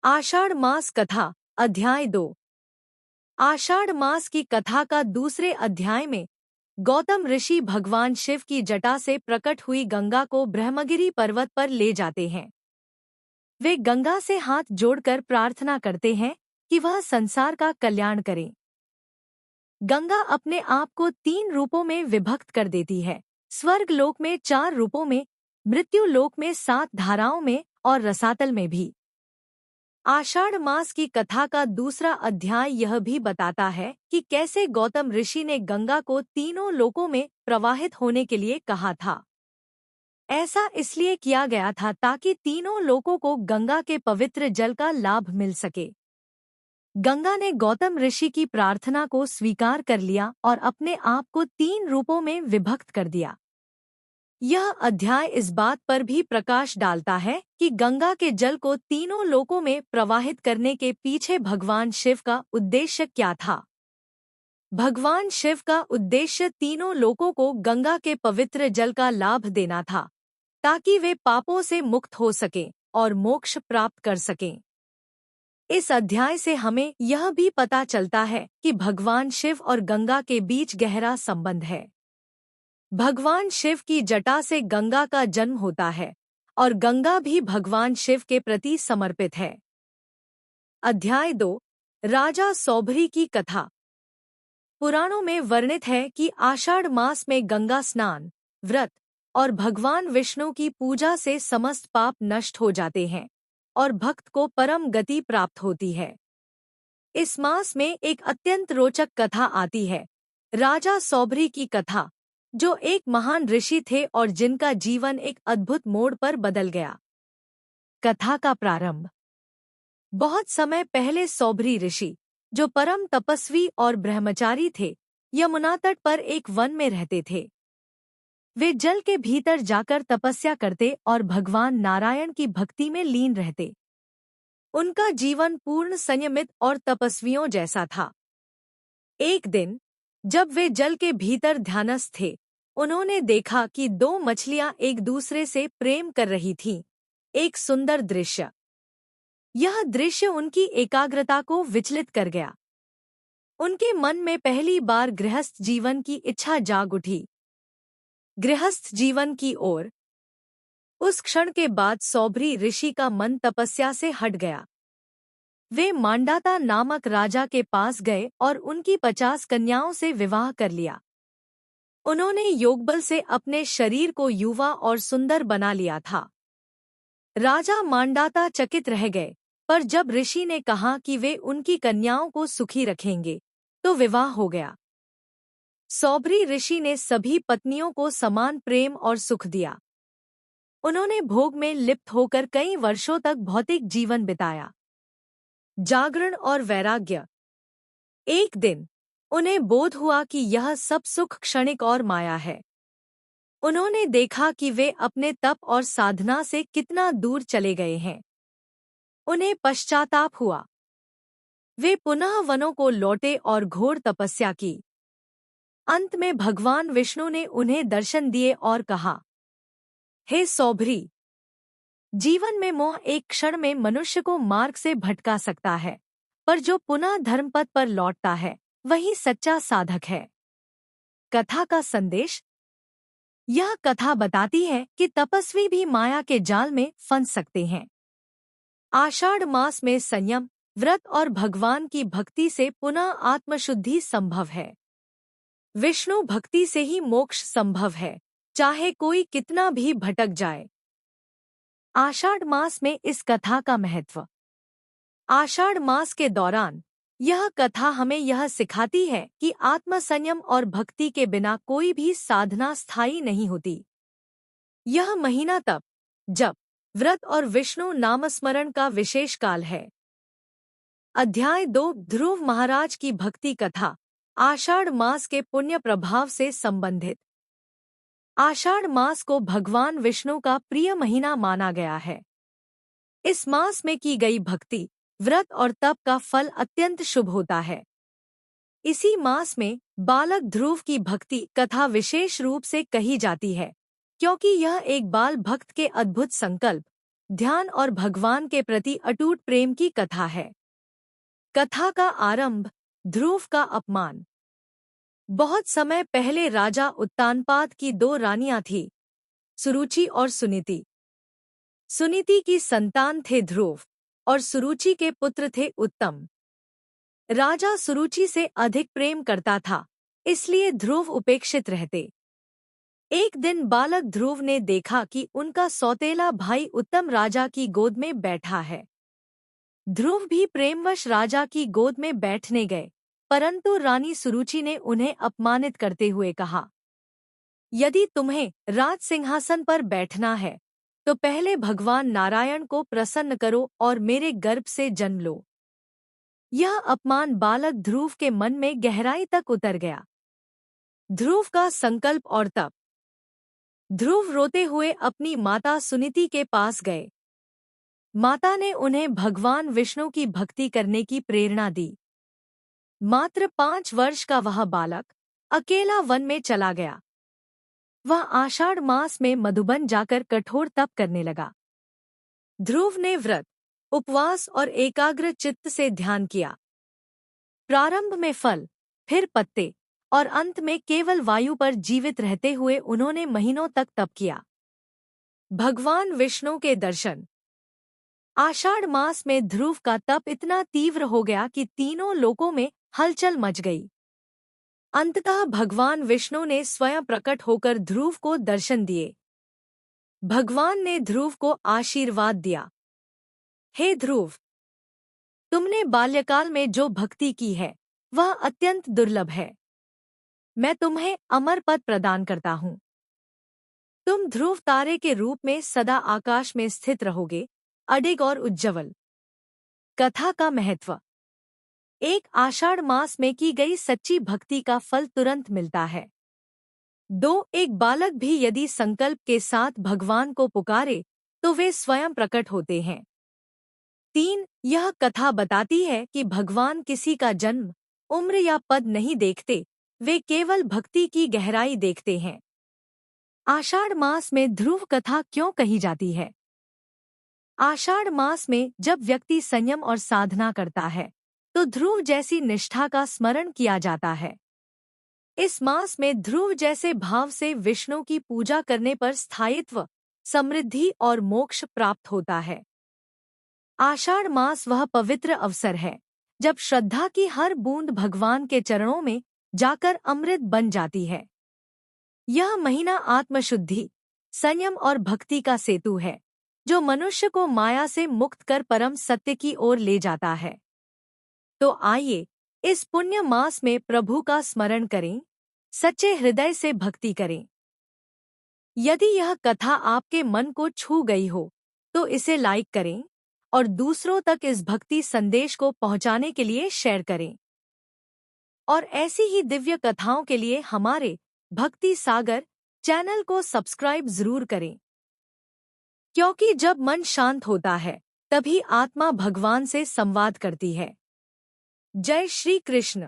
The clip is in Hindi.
आषाढ़ मास कथा अध्याय 2। आषाढ़ मास की कथा का दूसरे अध्याय में गौतम ऋषि भगवान शिव की जटा से प्रकट हुई गंगा को ब्रह्मगिरि पर्वत पर ले जाते हैं। वे गंगा से हाथ जोड़कर प्रार्थना करते हैं कि वह संसार का कल्याण करे। गंगा अपने आप को 3 रूपों में विभक्त कर देती है, स्वर्ग लोक में 4 रूपों में, मृत्यु लोक में 7 धाराओं में और रसातल में भी। आषाढ़ मास की कथा का दूसरा अध्याय यह भी बताता है कि कैसे गौतम ऋषि ने गंगा को तीनों लोकों में प्रवाहित होने के लिए कहा था। ऐसा इसलिए किया गया था ताकि तीनों लोकों को गंगा के पवित्र जल का लाभ मिल सके। गंगा ने गौतम ऋषि की प्रार्थना को स्वीकार कर लिया और अपने आप को 3 रूपों में विभक्त कर दिया। यह अध्याय इस बात पर भी प्रकाश डालता है कि गंगा के जल को तीनों लोकों में प्रवाहित करने के पीछे भगवान शिव का उद्देश्य क्या था। भगवान शिव का उद्देश्य तीनों लोकों को गंगा के पवित्र जल का लाभ देना था, ताकि वे पापों से मुक्त हो सकें और मोक्ष प्राप्त कर सकें। इस अध्याय से हमें यह भी पता चलता है कि भगवान शिव और गंगा के बीच गहरा संबंध है। भगवान शिव की जटा से गंगा का जन्म होता है और गंगा भी भगवान शिव के प्रति समर्पित है। अध्याय 2 राजा सौभरी की कथा। पुराणों में वर्णित है कि आषाढ़ मास में गंगा स्नान, व्रत और भगवान विष्णु की पूजा से समस्त पाप नष्ट हो जाते हैं और भक्त को परम गति प्राप्त होती है। इस मास में एक अत्यंत रोचक कथा आती है, राजा सौभरी की कथा, जो एक महान ऋषि थे और जिनका जीवन एक अद्भुत मोड़ पर बदल गया। कथा का प्रारंभ। बहुत समय पहले सौभरी ऋषि, जो परम तपस्वी और ब्रह्मचारी थे, यमुना तट पर एक वन में रहते थे। वे जल के भीतर जाकर तपस्या करते और भगवान नारायण की भक्ति में लीन रहते। उनका जीवन पूर्ण संयमित और तपस्वियों जैसा था। एक दिन जब वे जल के भीतर ध्यानस्थ थे, उन्होंने देखा कि 2 मछलियां एक दूसरे से प्रेम कर रही थीं। एक सुंदर दृश्य। यह दृश्य उनकी एकाग्रता को विचलित कर गया। उनके मन में पहली बार गृहस्थ जीवन की इच्छा जाग उठी। गृहस्थ जीवन की ओर। उस क्षण के बाद सौभरी ऋषि का मन तपस्या से हट गया। वे मांडाता नामक राजा के पास गए और उनकी 50 कन्याओं से विवाह कर लिया। उन्होंने योगबल से अपने शरीर को युवा और सुंदर बना लिया था। राजा मांडाता चकित रह गए, पर जब ऋषि ने कहा कि वे उनकी कन्याओं को सुखी रखेंगे, तो विवाह हो गया। सौभरी ऋषि ने सभी पत्नियों को समान प्रेम और सुख दिया। उन्होंने भोग में लिप्त होकर कई वर्षों तक भौतिक जीवन बिताया। जागरण और वैराग्य। एक दिन उन्हें बोध हुआ कि यह सब सुख क्षणिक और माया है। उन्होंने देखा कि वे अपने तप और साधना से कितना दूर चले गए हैं। उन्हें पश्चाताप हुआ। वे पुनः वनों को लौटे और घोर तपस्या की। अंत में भगवान विष्णु ने उन्हें दर्शन दिए और कहा, हे सौभरी, जीवन में मोह एक क्षण में मनुष्य को मार्ग से भटका सकता है, पर जो पुनः धर्मपथ पर लौटता है, वही सच्चा साधक है। कथा का संदेश। यह कथा बताती है कि तपस्वी भी माया के जाल में फंस सकते हैं। आषाढ़ मास में संयम, व्रत और भगवान की भक्ति से पुनः आत्मशुद्धि संभव है। विष्णु भक्ति से ही मोक्ष संभव है, चाहे कोई कितना भी भटक जाए। आषाढ़ मास में इस कथा का महत्व। आषाढ़ मास के दौरान यह कथा हमें यह सिखाती है कि आत्मसंयम और भक्ति के बिना कोई भी साधना स्थायी नहीं होती। यह महीना तप, जप, व्रत और विष्णु नामस्मरण का विशेष काल है। अध्याय 2 ध्रुव महाराज की भक्ति कथा। आषाढ़ मास के पुण्य प्रभाव से संबंधित। आषाढ़ मास को भगवान विष्णु का प्रिय महीना माना गया है। इस मास में की गई भक्ति, व्रत और तप का फल अत्यंत शुभ होता है। इसी मास में बालक ध्रुव की भक्ति कथा विशेष रूप से कही जाती है, क्योंकि यह एक बाल भक्त के अद्भुत संकल्प, ध्यान और भगवान के प्रति अटूट प्रेम की कथा है। कथा का आरंभ, ध्रुव का अपमान। बहुत समय पहले राजा उत्तानपाद की दो रानियां थीं, सुरुचि और सुनीति। सुनीति की संतान थे ध्रुव और सुरुचि के पुत्र थे उत्तम। राजा सुरुचि से अधिक प्रेम करता था, इसलिए ध्रुव उपेक्षित रहते। एक दिन बालक ध्रुव ने देखा कि उनका सौतेला भाई उत्तम राजा की गोद में बैठा है। ध्रुव भी प्रेमवश राजा की गोद में बैठने गए, परंतु रानी सुरुचि ने उन्हें अपमानित करते हुए कहा, यदि तुम्हें राज सिंहासन पर बैठना है तो पहले भगवान नारायण को प्रसन्न करो और मेरे गर्भ से जन्म लो। यह अपमान बालक ध्रुव के मन में गहराई तक उतर गया। ध्रुव का संकल्प और तप। ध्रुव रोते हुए अपनी माता सुनीति के पास गए। माता ने उन्हें भगवान विष्णु की भक्ति करने की प्रेरणा दी। मात्र 5 वर्ष का वह बालक अकेला वन में चला गया। वह आषाढ़ मास में मधुबन जाकर कठोर तप करने लगा। ध्रुव ने व्रत, उपवास और एकाग्र चित्त से ध्यान किया। प्रारंभ में फल, फिर पत्ते और अंत में केवल वायु पर जीवित रहते हुए उन्होंने महीनों तक तप किया। भगवान विष्णु के दर्शन। आषाढ़ मास में ध्रुव का तप इतना तीव्र हो गया कि तीनों लोकों में हलचल मच गई। अंततः भगवान विष्णु ने स्वयं प्रकट होकर ध्रुव को दर्शन दिए। भगवान ने ध्रुव को आशीर्वाद दिया, हे ध्रुव, तुमने बाल्यकाल में जो भक्ति की है वह अत्यंत दुर्लभ है। मैं तुम्हें अमर पद प्रदान करता हूँ। तुम ध्रुव तारे के रूप में सदा आकाश में स्थित रहोगे, अडिग और उज्ज्वल। कथा का महत्व। एक आषाढ़ मास में की गई सच्ची भक्ति का फल तुरंत मिलता है। 2. एक बालक भी यदि संकल्प के साथ भगवान को पुकारे तो वे स्वयं प्रकट होते हैं। 3. यह कथा बताती है कि भगवान किसी का जन्म, उम्र या पद नहीं देखते, वे केवल भक्ति की गहराई देखते हैं। आषाढ़ मास में ध्रुव कथा क्यों कही जाती है? आषाढ़ मास में जब व्यक्ति संयम और साधना करता है तो ध्रुव जैसी निष्ठा का स्मरण किया जाता है। इस मास में ध्रुव जैसे भाव से विष्णु की पूजा करने पर स्थायित्व, समृद्धि और मोक्ष प्राप्त होता है। आषाढ़ मास वह पवित्र अवसर है जब श्रद्धा की हर बूंद भगवान के चरणों में जाकर अमृत बन जाती है। यह महीना आत्मशुद्धि, संयम और भक्ति का सेतु है जो मनुष्य को माया से मुक्त कर परम सत्य की ओर ले जाता है। तो आइए इस पुण्य मास में प्रभु का स्मरण करें, सच्चे हृदय से भक्ति करें। यदि यह कथा आपके मन को छू गई हो तो इसे लाइक करें और दूसरों तक इस भक्ति संदेश को पहुंचाने के लिए शेयर करें। और ऐसी ही दिव्य कथाओं के लिए हमारे भक्ति सागर चैनल को सब्सक्राइब जरूर करें, क्योंकि जब मन शांत होता है तभी आत्मा भगवान से संवाद करती है। जय श्री कृष्ण।